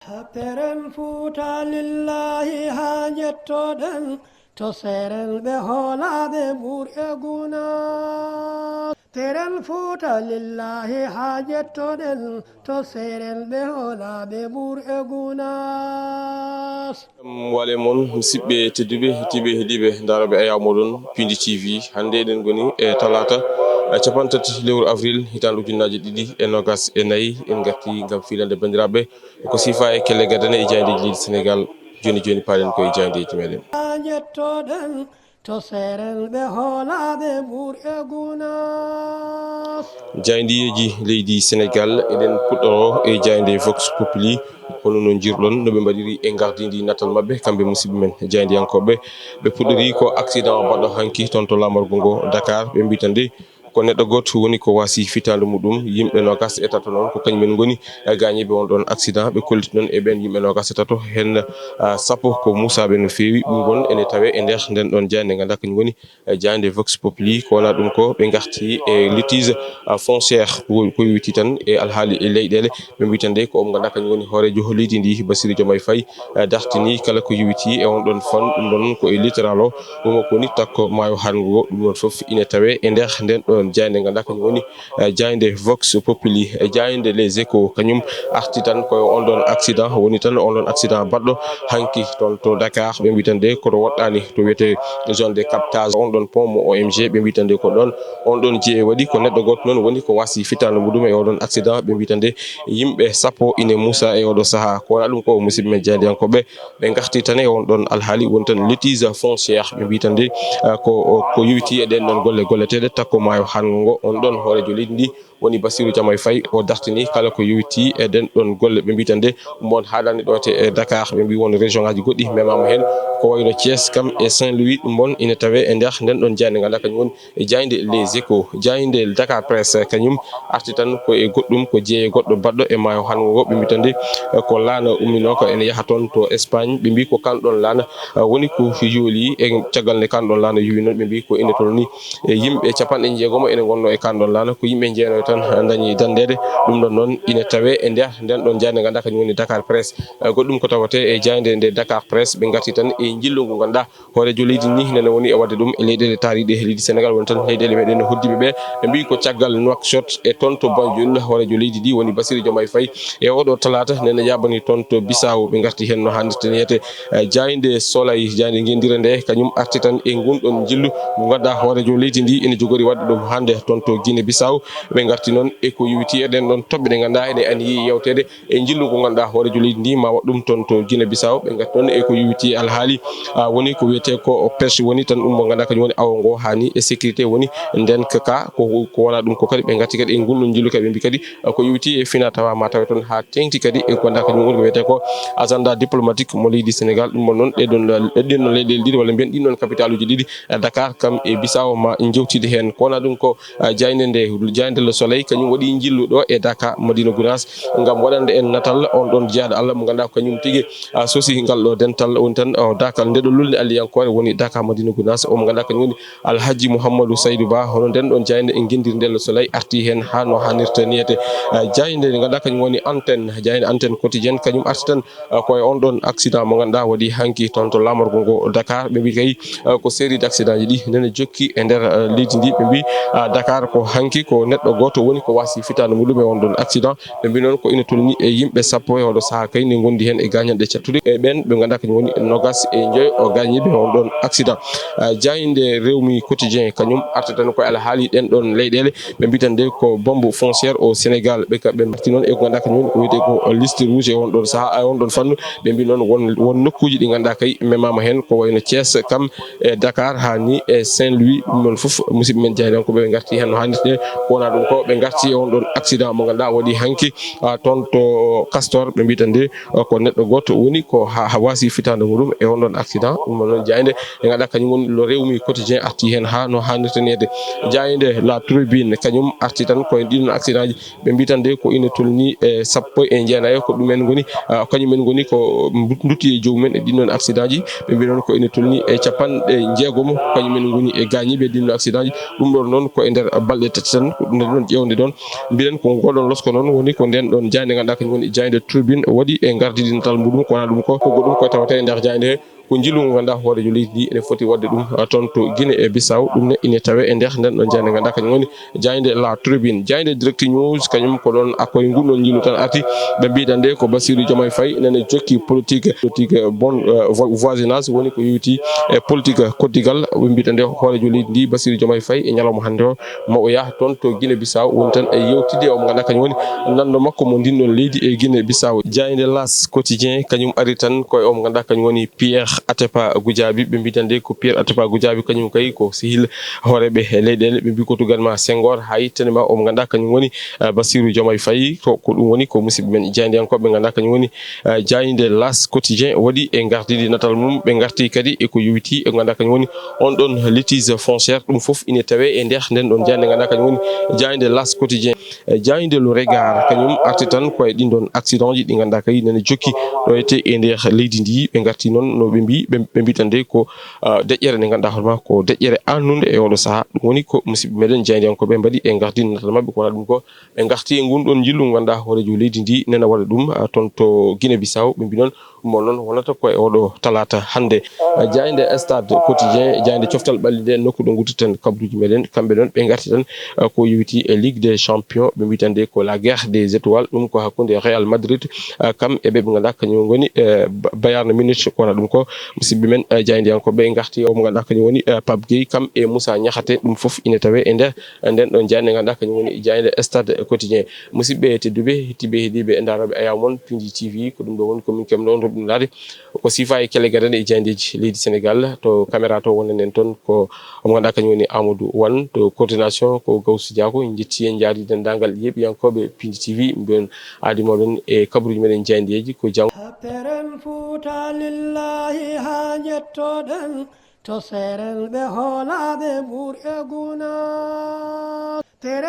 Teren futa lillahi hajettoɗen to seren ɓe hoolaɓe ɓur'e guna. Teren futa lillahi hajettoɗen to seren ɓe hoolaɓe ɓur'e guna. wale mon musidɓe tedduɓe hettiɓe heeɗiɓe daroɓe ayamoɗon Pindi TV hande eɗen goni e talata capantati lewru avril hitande ujunnaje 2024 en garti gam filande bandiraɓe ko sifa e kelle gadane e jaydeji leydi Sénégal joni joni palen koye jaydeji meɗen Hajettoɗen to seren ɓe hoolaɓe ɓur'e guna. jayndiyeji leydi Sénégal eɗen puɗɗoro e jayde Vox Populi hono no jirɗon noɓe mbaɗiri e gardidi natal mabɓe kamɓe musidɓe men jayndiyankoɓe ɓe puɗɗori ko accident baɗɗo hanki toon to lamorgo ngo Dakar ɓe mbitande ko neɗɗo goto woni ko wasi fitande muɗum yimɓe nogas e tato noon ko kañumen goni gañiɓe on ɗon accident ɓe kolliti noon e ɓen yimɓe nogas e tato hen sappo ko musaɓe no fewi ɗum gon ene tawe e nder nden ɗon jayde ganduɗa kañum woni jayde Vox Populi ko wona ɗum ko ɓe garti e litige fonciére ko witi tan e alhaali e leyɗele ɓe mbitande ko on ganduɗa kañum woni hoorejo leydi ndi Bassirou Diomaye Faye dartini kala ko yowiti e on ɗon fan ɗum ɗon ko e littoral o ɗum ko ni takko maayo hargo ɗum ɗon foof ine tawe e nder nden ɗon jayde ganduɗa kañum woni jayde Vox Populi e jayde Les Échos kañum arti tan koye on ɗon accident woni tan on ɗon accident baɗɗo hanki toon to Dakar ɓe mbitande koto woɗɗani to wiyete zone de captage on ɗon pont mo OMG ɓe mbitande ko ɗon on ɗon jeeye waɗi ko neɗɗo goto noon woni ko wasi fitande muɗum e oɗon accident ɓe mbitande yimɓe sappo ine muusa e oɗo saaha ko wona ɗum ko musidɓe men jaydiyankoɓe ɓe garti tan e on ɗon alhaali woni tan litige fonciére ɓe mbitande ko yowiti e ɗen ɗon golle golleteɗe takko maayo hango ngo on ɗon hoorejo leydi ndi woni Bassirou Diomaye Faye o dartini kala ko yowiti e ɗen ɗon golle ɓe mbitande mon haɗani ɗo te e Dakar ɓe mbi won région ngaji goɗɗi memama hen ko wayno Thiès kam e Saint-Louis ɗum mon ina tawe e nder nden ɗon jayde ganduɗa kañum woni e jayde Les Échos jayde Dakar Presse kañum arti tan ko e goɗɗum ko jeeye goɗɗo baɗɗo e maayo hango ngo ɓe mbitande ko laana ummino ko ene yaaha toon to Espagne ɓe mbi ko kanɗon laana woni ko yooli e caggal nde kanɗon laana yowi noon ɓe mbi ko ine toon ni e yimɓe 90 ene gonno e kanɗon laana ko yimɓe jeenoy tan dañi dandede ɗum ɗon noon ine tawe e nder nden ɗon jayde ganduɗa kañum woni Dakar Presse goɗɗum ko tawate e jayde nde Dakar Presse ɓe garti tan e jillu ngu ganduɗa hoorejo leydi ni nene woni e wadde ɗum e leyɗele taariɗe e leydi Sénégal woni tan leyɗele meɗen hoddiɓe ɓe ɓe mbi ko caggal Nouakchott e toon to Banjul hoorejo leydi ndi woni Bassirou Diomaye Faye e oɗo talata nene yabani toon to Bissau ɓe garti hen no hannirta niyete jayde Soleil jayde gendire nde kañum arti tan e gunɗon jillu ngu ganduɗa hoorejo leydi ndi ene jogori wadde ɗum hande toon to Guinée Bissau ɓe garti noon e ko yowiti e ɗen ɗon toɓɓe ɗe ganduɗa ene anniyi yewtede e jillu ngu ganduɗa hoorejo leydi ndi ma waɗɗum toon to Guinée Bissau ɓe garti noon e ko yowiti alhaali woni ko wiyete ko pêche woni tan ɗum mo ganduɗa kañum woni awo ngo hani e sécurité woni nden kaka ko wona ɗum ko kadi ɓe garti kadi e gunɗon jillu kadi ɓe mbi kadi ko yowiti e fina tawa ma tawe toon ha tengti kadi e ko ganduɗa kañum woni ko wiyete ko agenda diplomatique mo leydi Sénégal ɗum mon noon ɗeɗon leyɗele ɗiɗi walla mbiyen ɗin ɗon capital uji ɗiɗi Dakar kam e Bissau ma jewtide hen ko wona ɗum ko jayde nde jayde Le Soleil kañum waɗi jillu ɗo e Dakar Madina Gounass gam waɗande en natal on ɗon jeyaɗo Allah mo ganduɗa ko kañum tigui sosi ngal ɗo dental woni tan Dakar nde ɗo lulde alliyankore woni Dakar Madina Gounass o mo ganduɗa kañum woni Alhaji Mouhamadou Saydou Ba hono nden ɗon jayde e guindirde Le Soleil arti hen ha no hannirta niyete jayde nde ganduɗa kañum woni antenne jayde antenne quotidienne kañum arti tan koye on ɗon accident mo ganduɗa waɗi hanki toon to lamorgo ngo Dakar ɓe mbi kay ko série d' accident ji ɗi nene jokki e nder leydi ndi ɓe mbi Dakar ko hanki ko neɗɗo goto woni ko wasi fitande muɗum e on ɗon accident ɓe mbi noon ko ina tolni e yimɓe sappo e oɗo saaha kay ne gondi hen e gañanɗe cattuɗe e ɓen ɓe ganduɗa kañum woni nogas e joyi o gañiɓe on ɗon accident jayde Rewmi Quotidien kañum arta tan koye alhaali ɗen ɗon leyɗele ɓe mbitande ko bombe fonciére au Sénégal ɓe mbarti noon e ko ganduɗa kañum woni ko wiyete ko liste rouge e on ɗon saaha on ɗon fannu ɓe mbi noon won nokkuji ɗi ganduɗa kay memama hen ko wayno Thiès kam e Dakar hani e Saint-Louis ɗum ɗon foof musidɓe men jaydiyankoɓe ɓe garti hen no hannirte ko wona ɗum ko ɓe garti e on ɗon accident mo ganduɗa waɗi hanki toon to Castor ɓe mbitande ko neɗɗo goto woni ko ha wasi fitande muɗum e on ɗon accident ɗum noon jayde e ganduɗa kañum woni le Rewmi Quotidien arti hen ha no hannirta niyede jayde La Tribune kañum arti tan koye ɗiɗon accident ji ɓe mbitande ko ina tolni e sappo e jeenayo ko ɗumen goni kañumen goni ko dutti e jomumen e ɗinɗon accident ji ɓe mbi noon ko ina tolni e capanɗe jeegom kañumen goni e gañiɓe ɗinɗon accident ji ɗum ɗon noon ko e nder balɗe tati tan nden ɗon ƴewde ɗon mbiɗen ko goɗon losko noon woni ko nden ɗon jayde ganduɗa kañum woni jayde tribune waɗi e gardidintal muɗum ko wona ɗum ko goɗɗum koye tawate e nder jayde he ko jilu ngu ganduɗa hoorejo leydi ndi ene foti wadde ɗum toon to Guinée e Bissau ɗum ne ine tawe e nder nden ɗon jayde ganduɗa kañum woni jayde la tribune jayde direct news kañum ko ɗon koye ngunɗon jilu tan arti ɓe mbiɗan nde ko Bassirou Diomaye Faye nene jokki politique bon voisinage woni ko yewti e politique koddigal ɓe mbiɗan nde hoorejo leydi ndi Bassirou Diomaye Faye e ñalawma hannde o mo o yaha toon to Guinée Bissau woni tan e yewtide o mo ganduɗa kañum woni nando makko mo ndinɗon leydi e Guinée Bissau jayde las quotidien kañum ari tan koye o mo ganduɗa kañum woni Pierre Atepa Goudiaby ɓe mbitande ko Pierre Atepa Goudiaby kañum kay ko sehil hooreɓe leyɗele ɓe mbi ko tugal ma Senghor ha yittane ma o mo ganduɗa kañum woni Bassirou Diomaye Faye ko ɗum woni ko musidɓe men jaydiyankoɓe ɓe ganduɗa kañum woni jayde las quotidien waɗi e gardidi natal mum ɓe garti kadi eko yowiti e ganduɗa kañum woni on ɗon litige fonciére ɗum foof ine tawe e nder nden ɗon jayde ganduɗa kañum woni jayde las quotidien jayde le regard kañum arti tan koye ɗin ɗon accident ji ɗi ganduɗa kay nene jokki ɗo ete e nder leydi ndi ɓe garti noon no ɓe mbi ɓe mbitande ko deƴƴere nde ganduɗa hoorema ko deƴƴere annude e oɗo saaha ɗum woni ko musidɓe meɗen jaydiyankoɓe mbaɗi e gardidi natal mabɓe ko wona ɗum ko ɓe garti e ngunɗon jillu ganduɗa hoorejo leydi ndi nena waɗa ɗum toon to Guinée Bissau ɓe mbi noon mo noon wonata koye oɗo talata hande jayde stade quotidien jayde coftal ɓalli nde nokku ɗo gudditen kabruji meɗen kamɓe ɗon ɓe garti tan ko yewiti e Ligue des champions ɓe mbitande ko la guerre des étoiles ɗum ko hakkude Real Madrid kam e ɓe ganduɗa kañum woni Bayern Munich ko wona ɗum ko musidɓe men jaydiyankoɓe garti o mo ganduɗa kañum woni Pape Gueye kam e Moussa Niakhaté ɗum foof ine tawe e nder nden ɗon jayde ganduɗa kañum woni jayde stade quotidien musidɓe tedduɓe hettiɓe heeɗiɓe e daraɓe ayawmon Pindi TV ko ɗum ɗo woni komin kem ɗon ɗum laade ko sifa e kele gaɗen e jayndeji leydi Sénégal to caméra to wonen en toon ko omo ganduɗa kañum woni Amadou Wane to coordination ko Gawsu Diako en jetti en jaari dendagal yeɓiyankoɓe Pindi TV mbiyon aadimoɗon e kabruji meɗen jayndeji ko jam happeren Fuuta lillahi ha jettoɗen to seren ɓe hoolaɓe ɓuur e guna